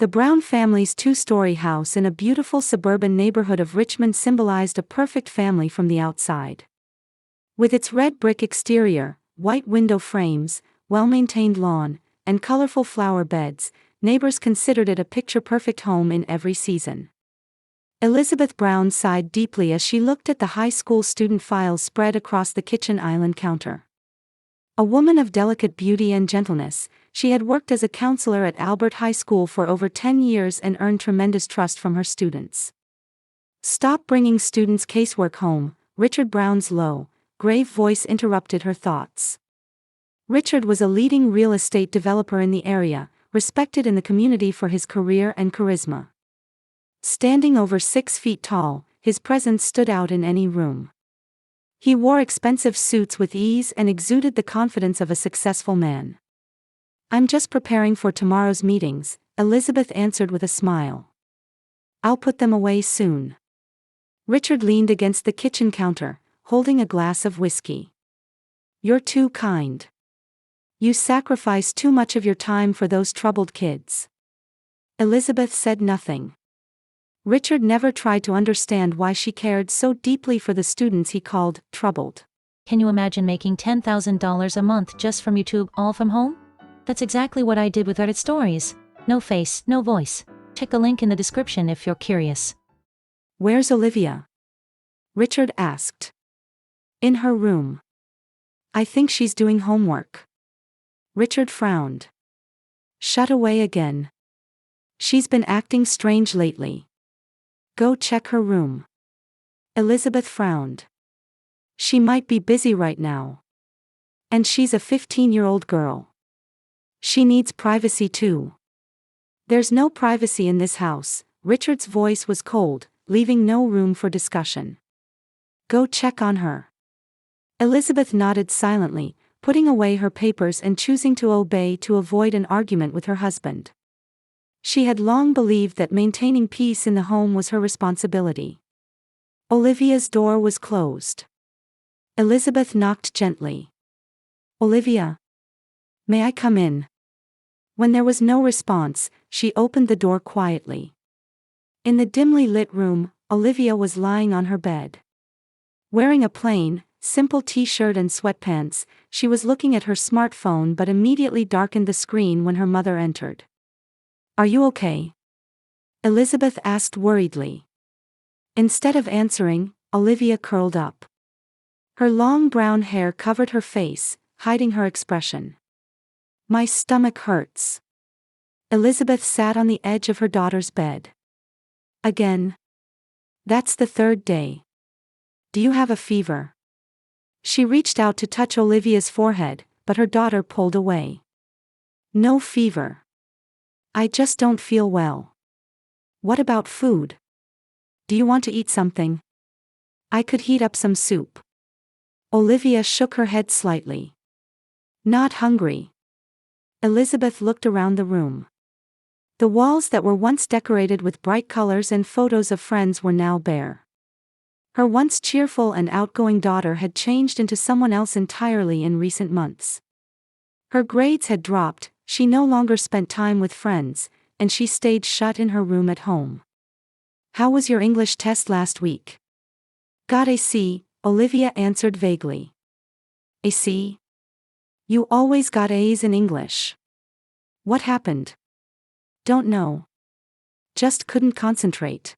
The Brown family's two-story house in a beautiful suburban neighborhood of Richmond symbolized a perfect family from the outside. With its red brick exterior, white window frames, well-maintained lawn, and colorful flower beds, neighbors considered it a picture-perfect home in every season. Elizabeth Brown sighed deeply as she looked at the high school student files spread across the kitchen island counter. A woman of delicate beauty and gentleness, she had worked as a counselor at Albert High School for over 10 years and earned tremendous trust from her students. "Stop bringing students' casework home," Richard Brown's low, grave voice interrupted her thoughts. Richard was a leading real estate developer in the area, respected in the community for his career and charisma. Standing over 6 feet tall, his presence stood out in any room. He wore expensive suits with ease and exuded the confidence of a successful man. "I'm just preparing for tomorrow's meetings," Elizabeth answered with a smile. "I'll put them away soon." Richard leaned against the kitchen counter, holding a glass of whiskey. "You're too kind. You sacrifice too much of your time for those troubled kids." Elizabeth said nothing. Richard never tried to understand why she cared so deeply for the students he called troubled. Can you imagine making $10,000 a month just from YouTube, all from home? That's exactly what I did with Reddit stories. No face, no voice. Check the link in the description if you're curious. "Where's Olivia?" Richard asked. "In her room. I think she's doing homework." Richard frowned. "Shut away again. She's been acting strange lately. Go check her room." Elizabeth frowned. "She might be busy right now. And she's a 15-year-old girl. She needs privacy too." "There's no privacy in this house," Richard's voice was cold, leaving no room for discussion. "Go check on her." Elizabeth nodded silently, putting away her papers and choosing to obey to avoid an argument with her husband. She had long believed that maintaining peace in the home was her responsibility. Olivia's door was closed. Elizabeth knocked gently. "Olivia? May I come in?" When there was no response, she opened the door quietly. In the dimly lit room, Olivia was lying on her bed. Wearing a plain, simple t-shirt and sweatpants, she was looking at her smartphone but immediately darkened the screen when her mother entered. "Are you okay?" Elizabeth asked worriedly. Instead of answering, Olivia curled up. Her long brown hair covered her face, hiding her expression. "My stomach hurts." Elizabeth sat on the edge of her daughter's bed. "Again? That's the third day. Do you have a fever?" She reached out to touch Olivia's forehead, but her daughter pulled away. "No fever. I just don't feel well." "What about food? Do you want to eat something? I could heat up some soup." Olivia shook her head slightly. "Not hungry." Elizabeth looked around the room. The walls that were once decorated with bright colors and photos of friends were now bare. Her once cheerful and outgoing daughter had changed into someone else entirely in recent months. Her grades had dropped, she no longer spent time with friends, and she stayed shut in her room at home. "How was your English test last week?" "Got a C," Olivia answered vaguely. "A C? You always got A's in English. What happened?" "Don't know. Just couldn't concentrate."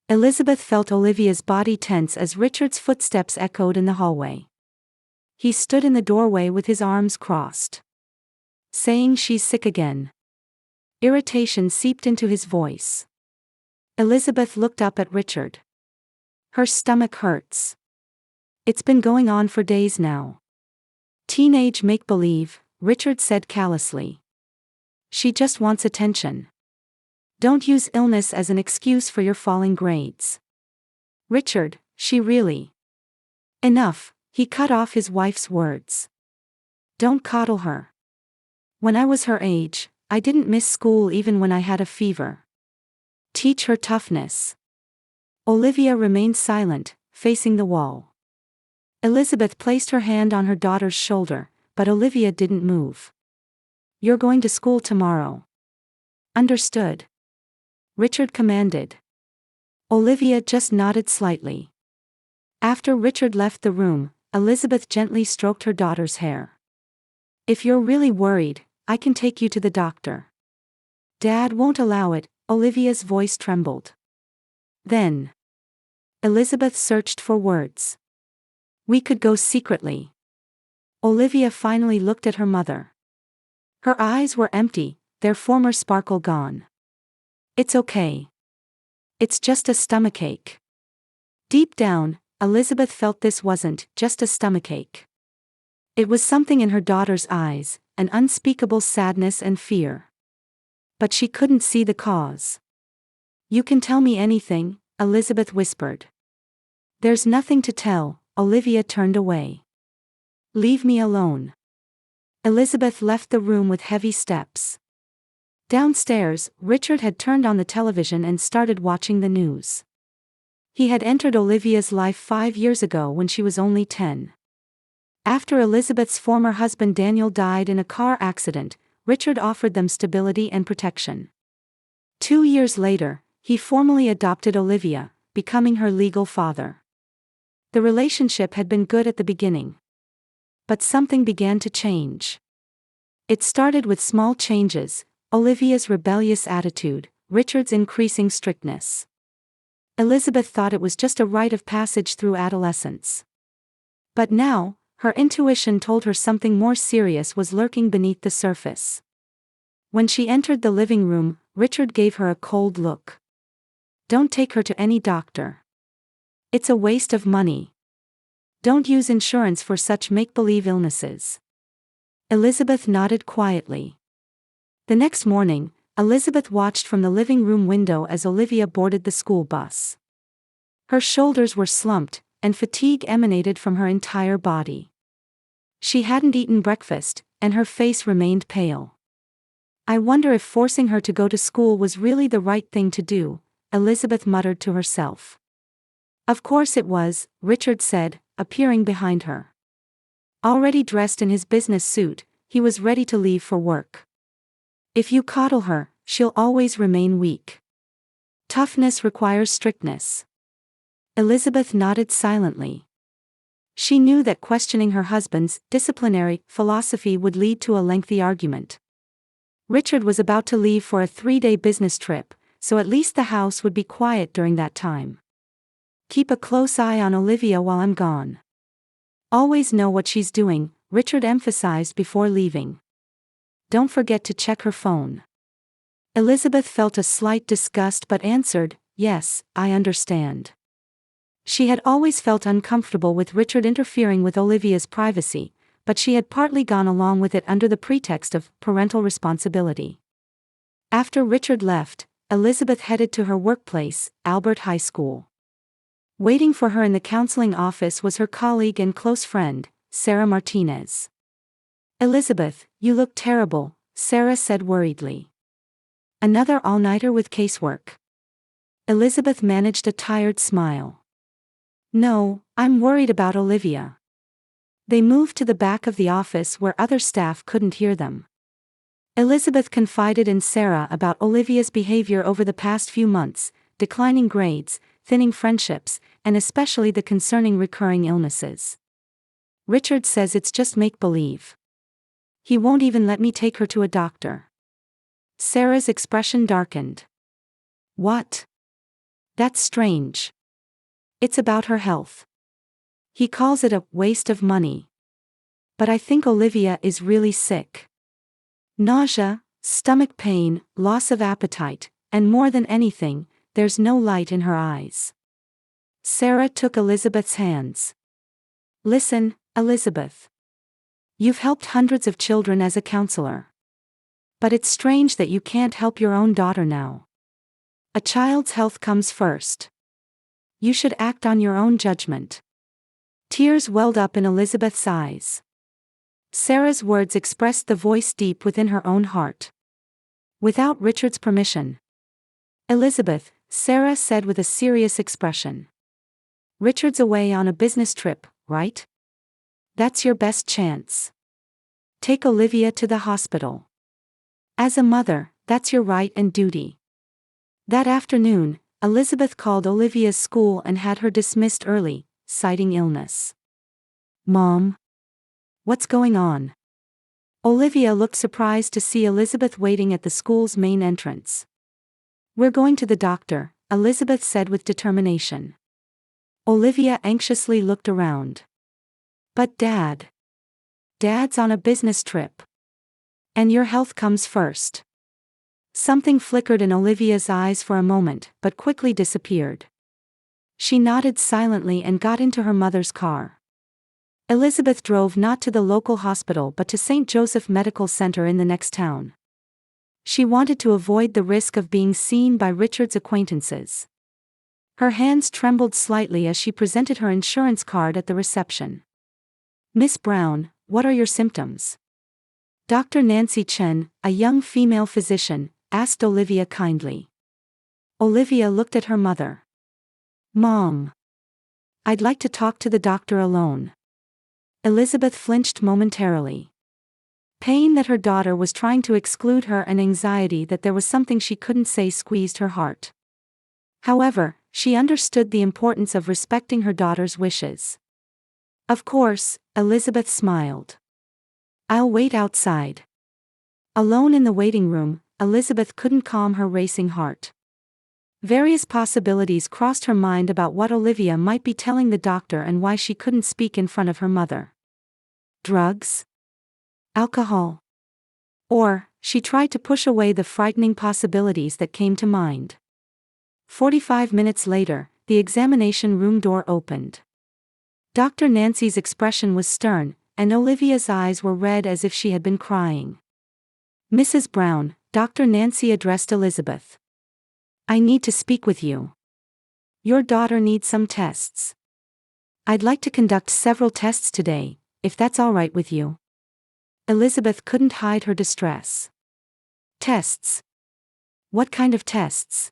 Elizabeth felt Olivia's body tense as Richard's footsteps echoed in the hallway. He stood in the doorway with his arms crossed. "Saying she's sick again." Irritation seeped into his voice. Elizabeth looked up at Richard. "Her stomach hurts. It's been going on for days now." "Teenage make-believe," Richard said callously. "She just wants attention. Don't use illness as an excuse for your falling grades." "Richard, she really..." "Enough," he cut off his wife's words. "Don't coddle her. When I was her age, I didn't miss school even when I had a fever. Teach her toughness." Olivia remained silent, facing the wall. Elizabeth placed her hand on her daughter's shoulder, but Olivia didn't move. "You're going to school tomorrow." Understood? Richard commanded. Olivia just nodded slightly. After Richard left the room, Elizabeth gently stroked her daughter's hair. If you're really worried, I can take you to the doctor. Dad won't allow it, Olivia's voice trembled. Then Elizabeth searched for words. We could go secretly. Olivia finally looked at her mother. Her eyes were empty, their former sparkle gone. It's okay. It's just a stomachache. Deep down, Elizabeth felt this wasn't just a stomachache. It was something in her daughter's eyes, an unspeakable sadness and fear. But she couldn't see the cause. You can tell me anything, Elizabeth whispered. There's nothing to tell, Olivia turned away. Leave me alone. Elizabeth left the room with heavy steps. Downstairs, Richard had turned on the television and started watching the news. He had entered Olivia's life 5 years ago when she was only 10. After Elizabeth's former husband Daniel died in a car accident, Richard offered them stability and protection. 2 years later, he formally adopted Olivia, becoming her legal father. The relationship had been good at the beginning. But something began to change. It started with small changes: Olivia's rebellious attitude, Richard's increasing strictness. Elizabeth thought it was just a rite of passage through adolescence. But now, her intuition told her something more serious was lurking beneath the surface. When she entered the living room, Richard gave her a cold look. Don't take her to any doctor. It's a waste of money. Don't use insurance for such make-believe illnesses. Elizabeth nodded quietly. The next morning, Elizabeth watched from the living room window as Olivia boarded the school bus. Her shoulders were slumped, and fatigue emanated from her entire body. She hadn't eaten breakfast, and her face remained pale. I wonder if forcing her to go to school was really the right thing to do, Elizabeth muttered to herself. Of course it was, Richard said, appearing behind her. Already dressed in his business suit, he was ready to leave for work. If you coddle her, she'll always remain weak. Toughness requires strictness. Elizabeth nodded silently. She knew that questioning her husband's disciplinary philosophy would lead to a lengthy argument. Richard was about to leave for a 3-day business trip, so at least the house would be quiet during that time. Keep a close eye on Olivia while I'm gone. Always know what she's doing, Richard emphasized before leaving. Don't forget to check her phone. Elizabeth felt a slight disgust but answered, yes, I understand. She had always felt uncomfortable with Richard interfering with Olivia's privacy, but she had partly gone along with it under the pretext of parental responsibility. After Richard left, Elizabeth headed to her workplace, Albert High School. Waiting for her in the counseling office was her colleague and close friend, Sarah Martinez. Elizabeth, you look terrible, Sarah said worriedly. Another all-nighter with casework? Elizabeth managed a tired smile. No, I'm worried about Olivia. They moved to the back of the office where other staff couldn't hear them. Elizabeth confided in Sarah about Olivia's behavior over the past few months, declining grades, thinning friendships, and especially the concerning recurring illnesses. Richard says it's just make-believe. He won't even let me take her to a doctor. Sarah's expression darkened. What? That's strange. It's about her health. He calls it a waste of money. But I think Olivia is really sick. Nausea, stomach pain, loss of appetite, and more than anything, there's no light in her eyes. Sarah took Elizabeth's hands. Listen, Elizabeth. You've helped hundreds of children as a counselor. But it's strange that you can't help your own daughter now. A child's health comes first. You should act on your own judgment. Tears welled up in Elizabeth's eyes. Sarah's words expressed the voice deep within her own heart. Without Richard's permission. Elizabeth, Sarah said with a serious expression. Richard's away on a business trip, right? That's your best chance. Take Olivia to the hospital. As a mother, That's your right and duty. That afternoon, Elizabeth called Olivia's school and had her dismissed early, citing illness. Mom? What's going on? Olivia looked surprised to see Elizabeth waiting at the school's main entrance. We're going to the doctor, Elizabeth said with determination. Olivia anxiously looked around. But Dad. Dad's on a business trip. And your health comes first. Something flickered in Olivia's eyes for a moment, but quickly disappeared. She nodded silently and got into her mother's car. Elizabeth drove not to the local hospital but to St. Joseph Medical Center in the next town. She wanted to avoid the risk of being seen by Richard's acquaintances. Her hands trembled slightly as she presented her insurance card at the reception. Miss Brown, what are your symptoms? Dr. Nancy Chen, a young female physician, asked Olivia kindly. Olivia looked at her mother. Mom. I'd like to talk to the doctor alone. Elizabeth flinched momentarily. Pain that her daughter was trying to exclude her and anxiety that there was something she couldn't say squeezed her heart. However, she understood the importance of respecting her daughter's wishes. Of course, Elizabeth smiled. I'll wait outside. Alone in the waiting room, Elizabeth couldn't calm her racing heart. Various possibilities crossed her mind about what Olivia might be telling the doctor and why she couldn't speak in front of her mother. Drugs? Alcohol? Or, she tried to push away the frightening possibilities that came to mind. 45 minutes later, the examination room door opened. Dr. Nancy's expression was stern, and Olivia's eyes were red as if she had been crying. Mrs. Brown, Dr. Nancy addressed Elizabeth. I need to speak with you. Your daughter needs some tests. I'd like to conduct several tests today, if that's all right with you. Elizabeth couldn't hide her distress. Tests? What kind of tests?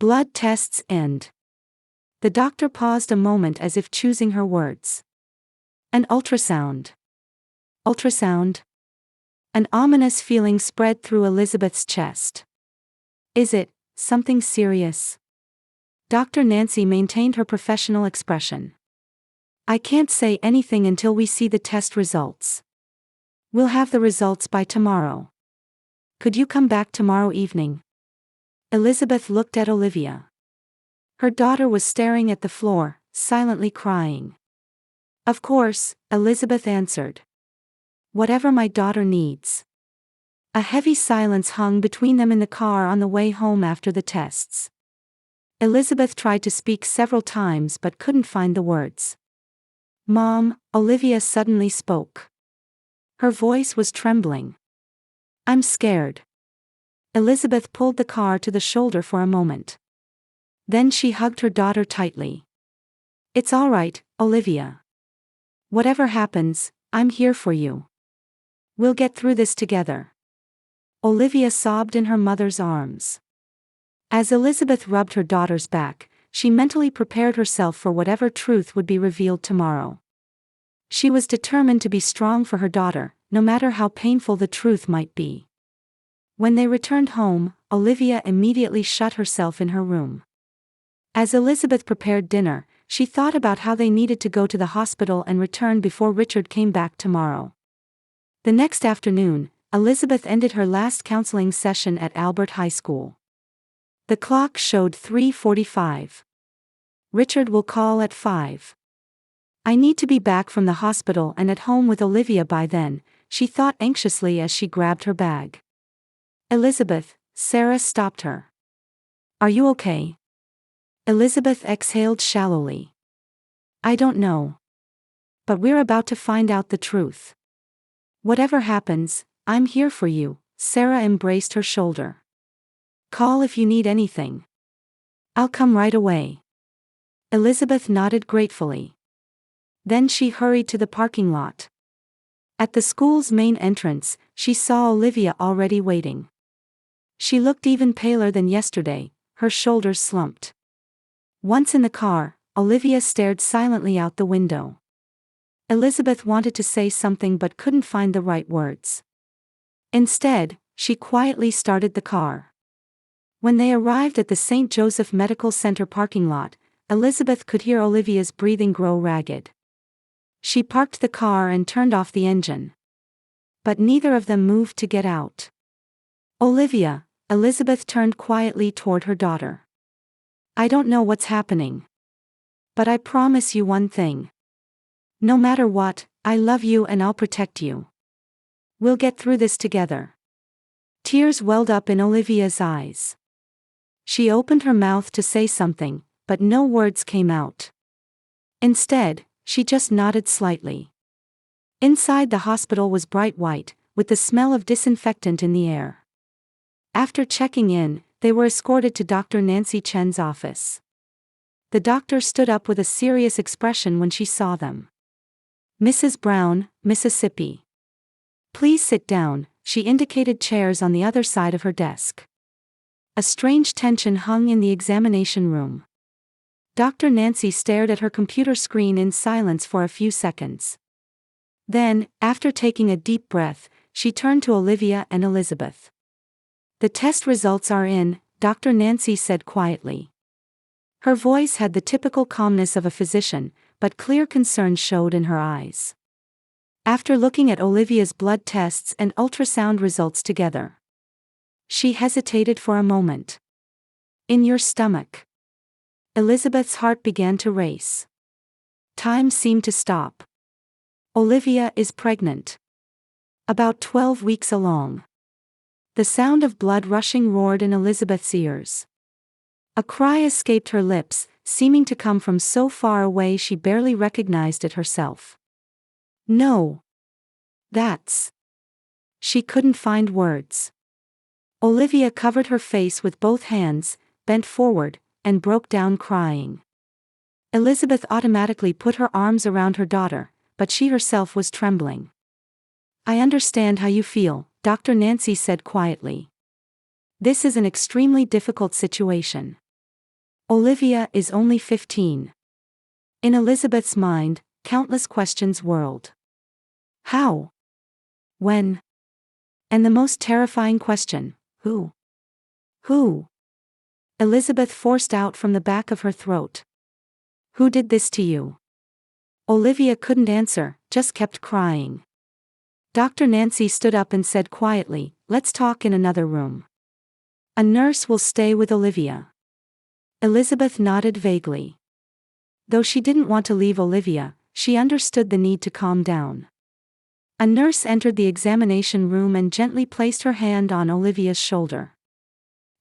Blood tests and... The doctor paused a moment as if choosing her words. An ultrasound. Ultrasound? An ominous feeling spread through Elizabeth's chest. Is it something serious? Dr. Nancy maintained her professional expression. I can't say anything until we see the test results. We'll have the results by tomorrow. Could you come back tomorrow evening? Elizabeth looked at Olivia. Her daughter was staring at the floor, silently crying. Of course, Elizabeth answered. Whatever my daughter needs. A heavy silence hung between them in the car on the way home after the tests. Elizabeth tried to speak several times but couldn't find the words. Mom, Olivia suddenly spoke. Her voice was trembling. I'm scared. Elizabeth pulled the car to the shoulder for a moment. Then she hugged her daughter tightly. It's all right, Olivia. Whatever happens, I'm here for you. We'll get through this together. Olivia sobbed in her mother's arms. As Elizabeth rubbed her daughter's back, she mentally prepared herself for whatever truth would be revealed tomorrow. She was determined to be strong for her daughter, no matter how painful the truth might be. When they returned home, Olivia immediately shut herself in her room. As Elizabeth prepared dinner, she thought about how they needed to go to the hospital and return before Richard came back tomorrow. The next afternoon, Elizabeth ended her last counseling session at Albert High School. The clock showed 3:45. Richard will call at 5. I need to be back from the hospital and at home with Olivia by then, she thought anxiously as she grabbed her bag. Elizabeth, Sarah stopped her. Are you okay? Elizabeth exhaled shallowly. I don't know. But we're about to find out the truth. Whatever happens, I'm here for you, Sarah embraced her shoulder. Call if you need anything. I'll come right away. Elizabeth nodded gratefully. Then she hurried to the parking lot. At the school's main entrance, she saw Olivia already waiting. She looked even paler than yesterday, her shoulders slumped. Once in the car, Olivia stared silently out the window. Elizabeth wanted to say something but couldn't find the right words. Instead, She quietly started the car. When they arrived at the St. Joseph Medical Center parking lot, Elizabeth could hear Olivia's breathing grow ragged. She parked the car and turned off the engine. But neither of them moved to get out. "Olivia," Elizabeth turned quietly toward her daughter. "I don't know what's happening. But I promise you one thing. No matter what, I love you and I'll protect you. We'll get through this together." Tears welled up in Olivia's eyes. She opened her mouth to say something, but no words came out. Instead, she just nodded slightly. Inside the hospital was bright white, with the smell of disinfectant in the air. After checking in, they were escorted to Dr. Nancy Chen's office. The doctor stood up with a serious expression when she saw them. "Mrs. Brown, Mississippi. Please sit down," she indicated chairs on the other side of her desk. A strange tension hung in the examination room. Dr. Nancy stared at her computer screen in silence for a few seconds. Then, after taking a deep breath, she turned to Olivia and Elizabeth. "The test results are in," Dr. Nancy said quietly. Her voice had the typical calmness of a physician, but clear concern showed in her eyes. After looking at Olivia's blood tests and ultrasound results together, she hesitated for a moment. "In your stomach." Elizabeth's heart began to race. Time seemed to stop. "Olivia is pregnant. About 12 weeks along." The sound of blood rushing roared in Elizabeth's ears. A cry escaped her lips, seeming to come from so far away she barely recognized it herself. "No. That's..." She couldn't find words. Olivia covered her face with both hands, bent forward, and broke down crying. Elizabeth automatically put her arms around her daughter, but she herself was trembling. "I understand how you feel," Dr. Nancy said quietly. "This is an extremely difficult situation. Olivia is only 15. In Elizabeth's mind, countless questions whirled. How? When? And the most terrifying question, who? Who? Elizabeth forced out from the back of her throat. "Who did this to you?" Olivia couldn't answer, just kept crying. Dr. Nancy stood up and said quietly, "Let's talk in another room. A nurse will stay with Olivia." Elizabeth nodded vaguely. Though she didn't want to leave Olivia, she understood the need to calm down. A nurse entered the examination room and gently placed her hand on Olivia's shoulder.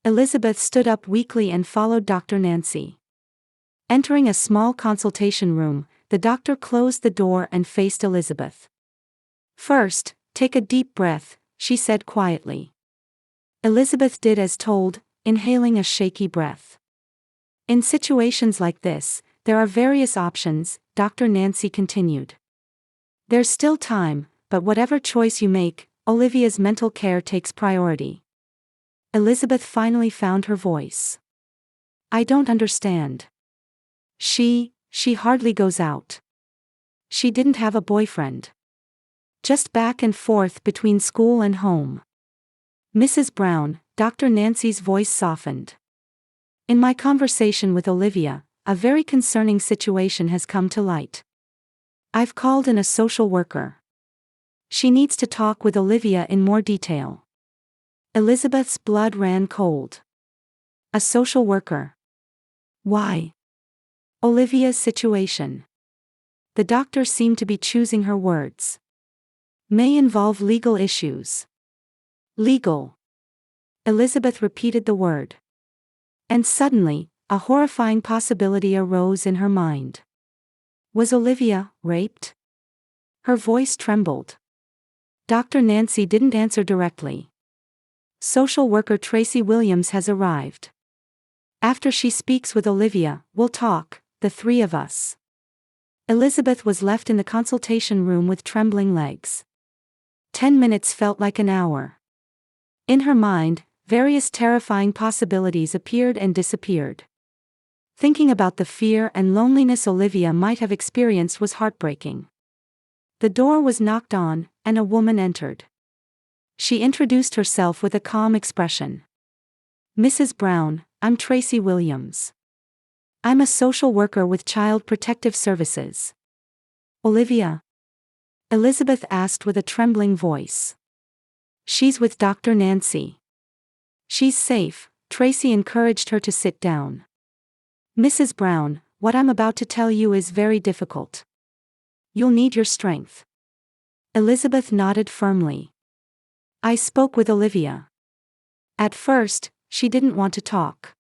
Elizabeth stood up weakly and followed Dr. Nancy. Entering a small consultation room, the doctor closed the door and faced Elizabeth. "First, take a deep breath," she said quietly. Elizabeth did as told, inhaling a shaky breath. "In situations like this, there are various options," Dr. Nancy continued. "There's still time, but whatever choice you make, Olivia's mental care takes priority." Elizabeth finally found her voice. "I don't understand. She hardly goes out. She didn't have a boyfriend. Just back and forth between school and home." "Mrs. Brown," Dr. Nancy's voice softened. "In my conversation with Olivia, a very concerning situation has come to light. I've called in a social worker. She needs to talk with Olivia in more detail." Elizabeth's blood ran cold. A social worker? Why? Olivia's situation. The doctor seemed to be choosing her words. May involve legal issues. Legal. Elizabeth repeated the word. And suddenly, a horrifying possibility arose in her mind. Was Olivia raped? Her voice trembled. Dr. Nancy didn't answer directly. "Social worker Tracy Williams has arrived. After she speaks with Olivia, we'll talk, the three of us." Elizabeth was left in the consultation room with trembling legs. 10 minutes felt like an hour. In her mind, various terrifying possibilities appeared and disappeared. Thinking about the fear and loneliness Olivia might have experienced was heartbreaking. The door was knocked on, and a woman entered. She introduced herself with a calm expression. Mrs. Brown, I'm Tracy Williams. I'm a social worker with Child Protective Services. Olivia? Elizabeth asked with a trembling voice. She's with Dr. Nancy. She's safe. Tracy encouraged her to sit down. Mrs. Brown, what I'm about to tell you is very difficult. You'll need your strength. Elizabeth nodded firmly. I spoke with Olivia. At first, she didn't want to talk.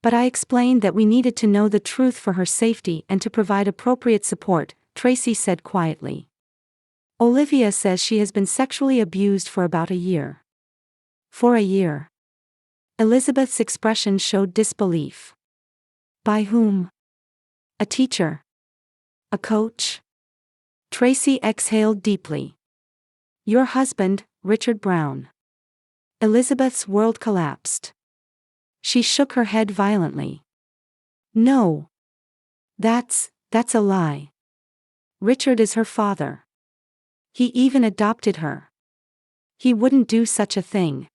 But I explained that we needed to know the truth for her safety and to provide appropriate support, Tracy said quietly. Olivia says she has been sexually abused for about a year. For a year. Elizabeth's expression showed disbelief. By whom? A teacher? A coach? Tracy exhaled deeply. Your husband, Richard Brown. Elizabeth's world collapsed. She shook her head violently. No. That's a lie. Richard is her father. He even adopted her. He wouldn't do such a thing.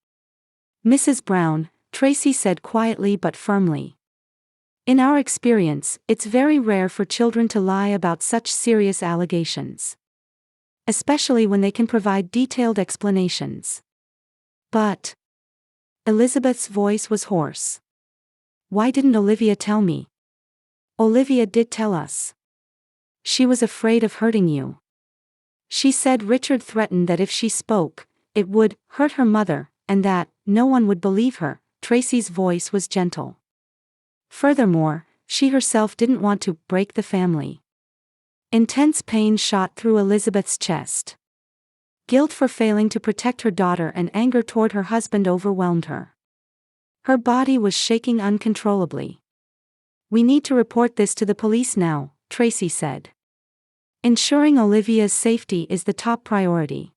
Mrs. Brown, Tracy said quietly but firmly. In our experience, it's very rare for children to lie about such serious allegations. Especially when they can provide detailed explanations. But Elizabeth's voice was hoarse. Why didn't Olivia tell me? Olivia did tell us. She was afraid of hurting you. She said Richard threatened that if she spoke, it would hurt her mother, and that no one would believe her. Tracy's voice was gentle. Furthermore, she herself didn't want to break the family. Intense pain shot through Elizabeth's chest. Guilt for failing to protect her daughter and anger toward her husband overwhelmed her. Her body was shaking uncontrollably. We need to report this to the police now, Tracy said. Ensuring Olivia's safety is the top priority.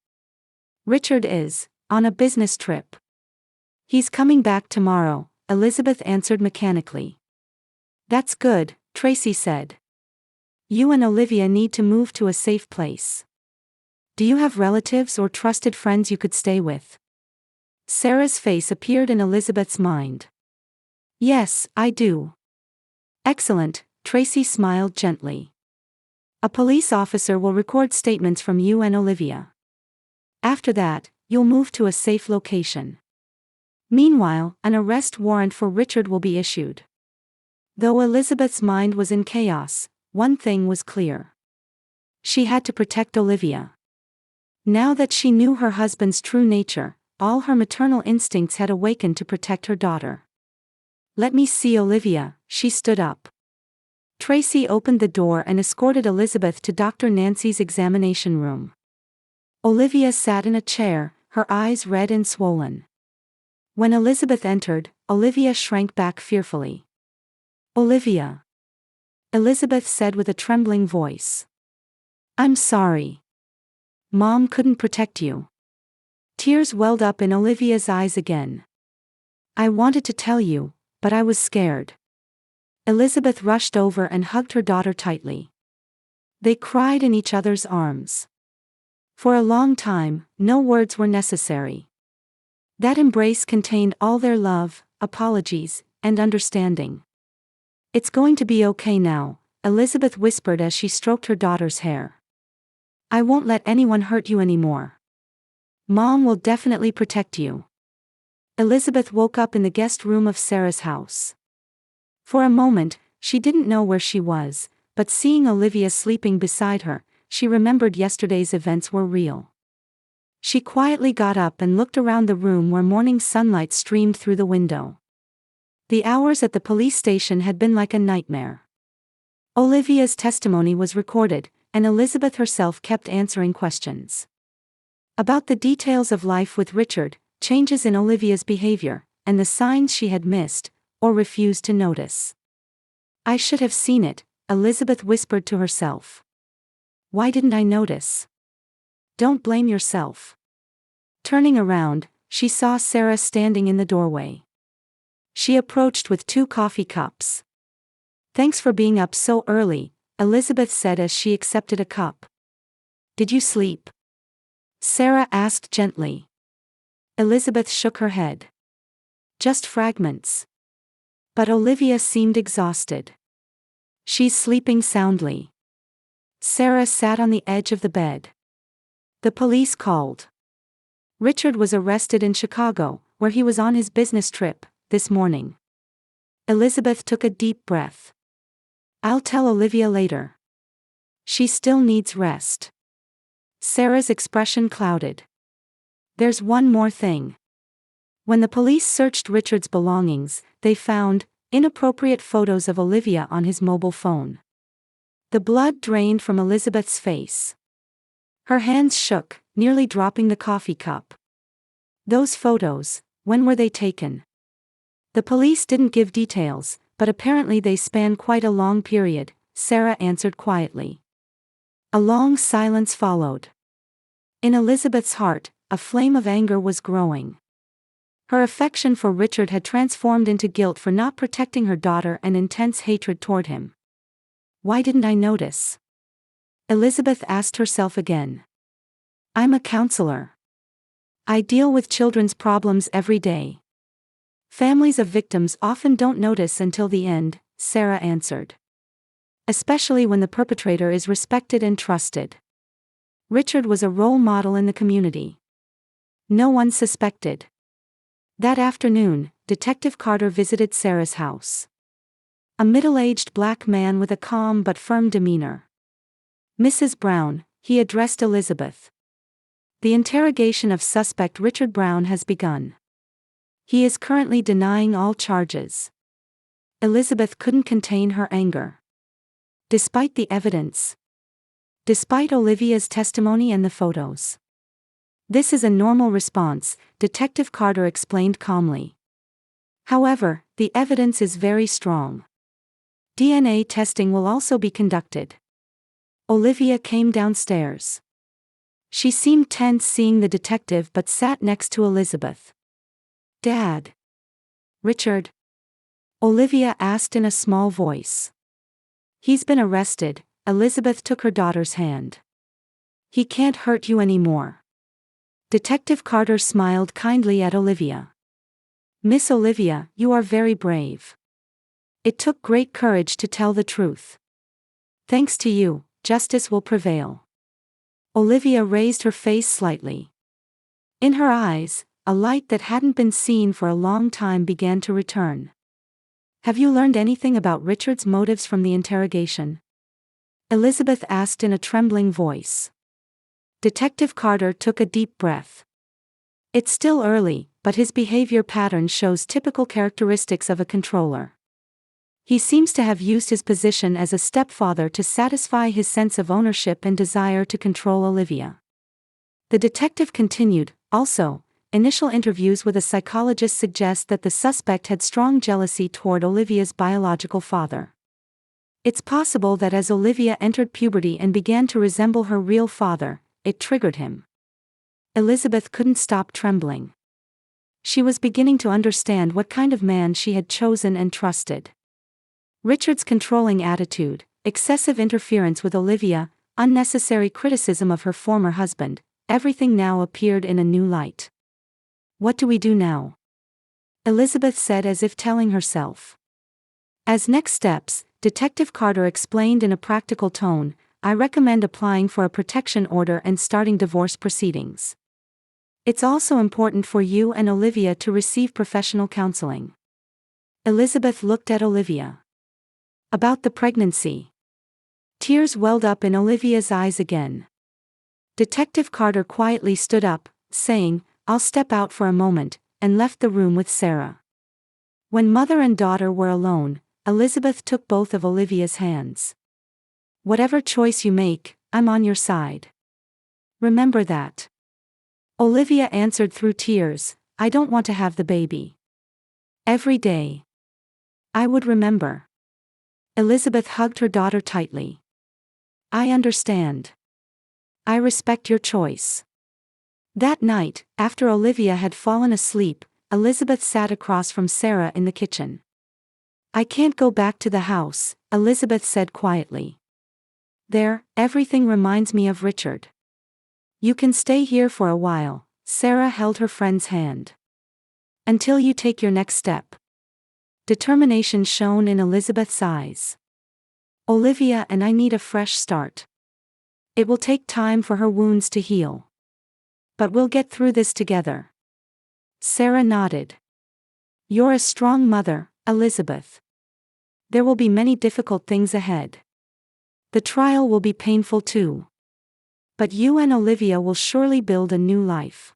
Richard is on a business trip. He's coming back tomorrow, Elizabeth answered mechanically. That's good, Tracy said. You and Olivia need to move to a safe place. Do you have relatives or trusted friends you could stay with? Sarah's face appeared in Elizabeth's mind. Yes, I do. Excellent, Tracy smiled gently. A police officer will record statements from you and Olivia. After that, you'll move to a safe location. Meanwhile, an arrest warrant for Richard will be issued. Though Elizabeth's mind was in chaos, one thing was clear. She had to protect Olivia. Now that she knew her husband's true nature, all her maternal instincts had awakened to protect her daughter. Let me see Olivia, she stood up. Tracy opened the door and escorted Elizabeth to Dr. Nancy's examination room. Olivia sat in a chair, her eyes red and swollen. When Elizabeth entered, Olivia shrank back fearfully. Olivia. Elizabeth said with a trembling voice. I'm sorry. Mom couldn't protect you. Tears welled up in Olivia's eyes again. I wanted to tell you, but I was scared. Elizabeth rushed over and hugged her daughter tightly. They cried in each other's arms. For a long time, no words were necessary. That embrace contained all their love, apologies, and understanding. It's going to be okay now, Elizabeth whispered as she stroked her daughter's hair. I won't let anyone hurt you anymore. Mom will definitely protect you. Elizabeth woke up in the guest room of Sarah's house. For a moment, she didn't know where she was, but seeing Olivia sleeping beside her, she remembered yesterday's events were real. She quietly got up and looked around the room where morning sunlight streamed through the window. The hours at the police station had been like a nightmare. Olivia's testimony was recorded, and Elizabeth herself kept answering questions. About the details of life with Richard, changes in Olivia's behavior, and the signs she had missed, or refused to notice. I should have seen it, Elizabeth whispered to herself. Why didn't I notice? Don't blame yourself. Turning around, she saw Sarah standing in the doorway. She approached with 2 coffee cups. Thanks for being up so early, Elizabeth said as she accepted a cup. Did you sleep? Sarah asked gently. Elizabeth shook her head. Just fragments. But Olivia seemed exhausted. She's sleeping soundly. Sarah sat on the edge of the bed. The police called. Richard was arrested in Chicago, where he was on his business trip, this morning. Elizabeth took a deep breath. I'll tell Olivia later. She still needs rest. Sarah's expression clouded. There's one more thing. When the police searched Richard's belongings, they found inappropriate photos of Olivia on his mobile phone. The blood drained from Elizabeth's face. Her hands shook, nearly dropping the coffee cup. Those photos, when were they taken? The police didn't give details, but apparently they span quite a long period, Sarah answered quietly. A long silence followed. In Elizabeth's heart, a flame of anger was growing. Her affection for Richard had transformed into guilt for not protecting her daughter and intense hatred toward him. Why didn't I notice? Elizabeth asked herself again. I'm a counselor. I deal with children's problems every day. Families of victims often don't notice until the end, Sarah answered. Especially when the perpetrator is respected and trusted. Richard was a role model in the community. No one suspected. That afternoon, Detective Carter visited Sarah's house. A middle-aged black man with a calm but firm demeanor. Mrs. Brown, he addressed Elizabeth. The interrogation of suspect Richard Brown has begun. He is currently denying all charges. Elizabeth couldn't contain her anger. Despite the evidence. Despite Olivia's testimony and the photos. This is a normal response, Detective Carter explained calmly. However, the evidence is very strong. DNA testing will also be conducted. Olivia came downstairs. She seemed tense seeing the detective but sat next to Elizabeth. Dad. Richard? Olivia asked in a small voice. He's been arrested, Elizabeth took her daughter's hand. He can't hurt you anymore. Detective Carter smiled kindly at Olivia. Miss Olivia, you are very brave. It took great courage to tell the truth. Thanks to you, justice will prevail. Olivia raised her face slightly. In her eyes, a light that hadn't been seen for a long time began to return. Have you learned anything about Richard's motives from the interrogation? Elizabeth asked in a trembling voice. Detective Carter took a deep breath. It's still early, but his behavior pattern shows typical characteristics of a controller. He seems to have used his position as a stepfather to satisfy his sense of ownership and desire to control Olivia. The detective continued, also, initial interviews with a psychologist suggest that the suspect had strong jealousy toward Olivia's biological father. It's possible that as Olivia entered puberty and began to resemble her real father, it triggered him. Elizabeth couldn't stop trembling. She was beginning to understand what kind of man she had chosen and trusted. Richard's controlling attitude, excessive interference with Olivia, unnecessary criticism of her former husband, everything now appeared in a new light. What do we do now? Elizabeth said as if telling herself. As next steps, Detective Carter explained in a practical tone, I recommend applying for a protection order and starting divorce proceedings. It's also important for you and Olivia to receive professional counseling. Elizabeth looked at Olivia. About the pregnancy. Tears welled up in Olivia's eyes again. Detective Carter quietly stood up, saying, I'll step out for a moment, and left the room with Sarah. When mother and daughter were alone, Elizabeth took both of Olivia's hands. Whatever choice you make, I'm on your side. Remember that. Olivia answered through tears, I don't want to have the baby. Every day. I would remember. Elizabeth hugged her daughter tightly. I understand. I respect your choice. That night, after Olivia had fallen asleep, Elizabeth sat across from Sarah in the kitchen. I can't go back to the house, Elizabeth said quietly. There, everything reminds me of Richard. You can stay here for a while, Sarah held her friend's hand. Until you take your next step. Determination shone in Elizabeth's eyes. Olivia and I need a fresh start. It will take time for her wounds to heal. But we'll get through this together. Sarah nodded. You're a strong mother, Elizabeth. There will be many difficult things ahead. The trial will be painful too. But you and Olivia will surely build a new life.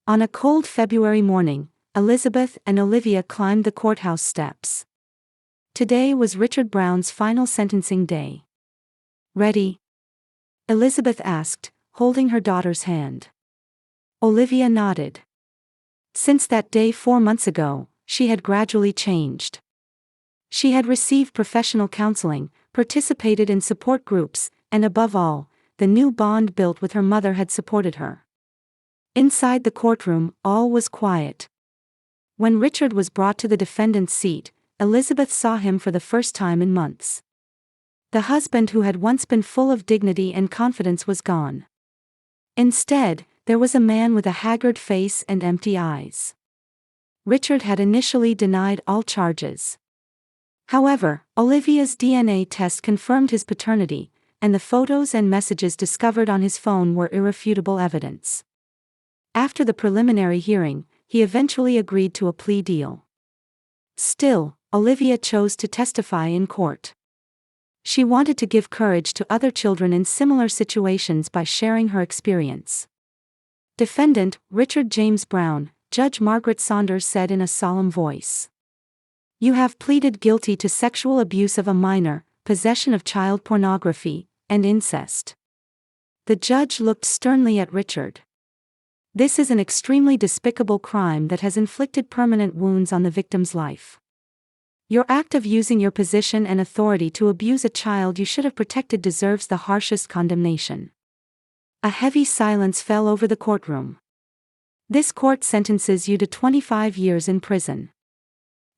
On a cold February morning, Elizabeth and Olivia climbed the courthouse steps. Today was Richard Brown's final sentencing day. Ready? Elizabeth asked, holding her daughter's hand. Olivia nodded. Since that day 4 months ago, she had gradually changed. She had received professional counseling, participated in support groups, and above all, the new bond built with her mother had supported her. Inside the courtroom, all was quiet. When Richard was brought to the defendant's seat, Elizabeth saw him for the first time in months. The husband who had once been full of dignity and confidence was gone. Instead, there was a man with a haggard face and empty eyes. Richard had initially denied all charges. However, Olivia's DNA test confirmed his paternity, and the photos and messages discovered on his phone were irrefutable evidence. After the preliminary hearing, he eventually agreed to a plea deal. Still, Olivia chose to testify in court. She wanted to give courage to other children in similar situations by sharing her experience. Defendant, Richard James Brown, Judge Margaret Saunders said in a solemn voice. You have pleaded guilty to sexual abuse of a minor, possession of child pornography, and incest. The judge looked sternly at Richard. This is an extremely despicable crime that has inflicted permanent wounds on the victim's life. Your act of using your position and authority to abuse a child you should have protected deserves the harshest condemnation. A heavy silence fell over the courtroom. This court sentences you to 25 years in prison.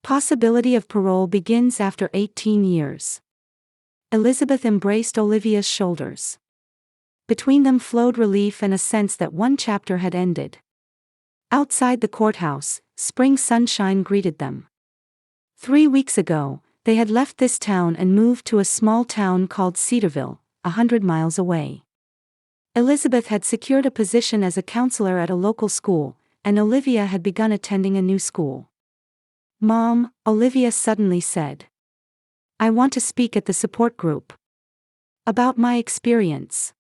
Possibility of parole begins after 18 years. Elizabeth embraced Olivia's shoulders. Between them flowed relief and a sense that one chapter had ended. Outside the courthouse, spring sunshine greeted them. 3 weeks ago, they had left this town and moved to a small town called Cedarville, 100 miles away. Elizabeth had secured a position as a counselor at a local school, and Olivia had begun attending a new school. Mom, Olivia suddenly said. I want to speak at the support group. About my experience.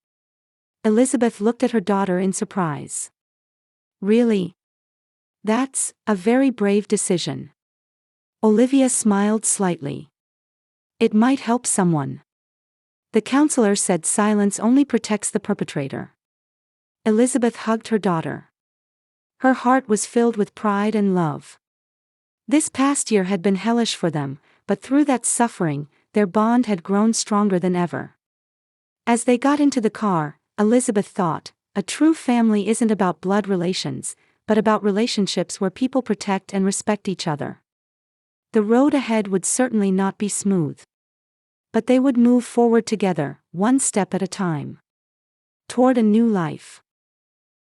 Elizabeth looked at her daughter in surprise. Really? That's a very brave decision. Olivia smiled slightly. It might help someone. The counselor said silence only protects the perpetrator. Elizabeth hugged her daughter. Her heart was filled with pride and love. This past year had been hellish for them, but through that suffering, their bond had grown stronger than ever. As they got into the car, Elizabeth thought, a true family isn't about blood relations, but about relationships where people protect and respect each other. The road ahead would certainly not be smooth. But they would move forward together, one step at a time. Toward a new life.